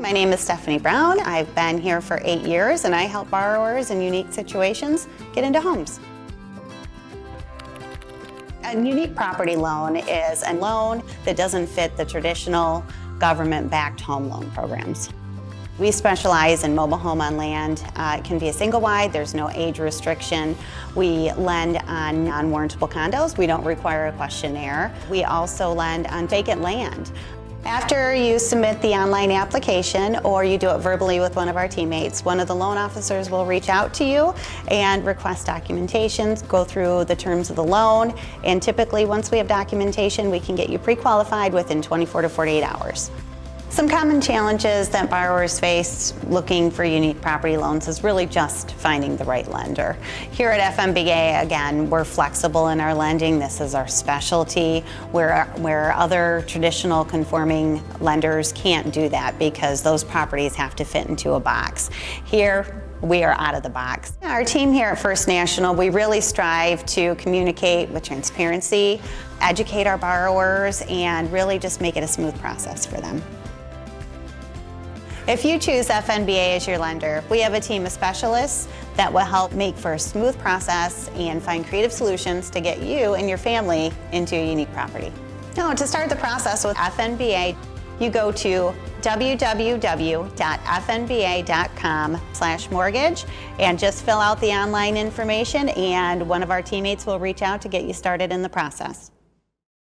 My name is Stephanie Brown. I've been here for 8 years and I help borrowers in unique situations get into homes. A unique property loan is a loan that doesn't fit the traditional government-backed home loan programs. We specialize in mobile home on land. It can be a single wide, there's no age restriction. We lend on non-warrantable condos. We don't require a questionnaire. We also lend on vacant land. After you submit the online application or you do it verbally with one of our teammates, one of the loan officers will reach out to you and request documentation, go through the terms of the loan, and typically once we have documentation, we can get you pre-qualified within 24 to 48 hours. Some common challenges that borrowers face looking for unique property loans is really just finding the right lender. Here at FNBA, again, we're flexible in our lending. This is our specialty, where other traditional conforming lenders can't do that because those properties have to fit into a box. Here, we are out of the box. Our team here at First National, we really strive to communicate with transparency, educate our borrowers, and really just make it a smooth process for them. If you choose FNBA as your lender, we have a team of specialists that will help make for a smooth process and find creative solutions to get you and your family into a unique property. Now, to start the process with FNBA, you go to www.fnba.com/mortgage and just fill out the online information, and one of our teammates will reach out to get you started in the process.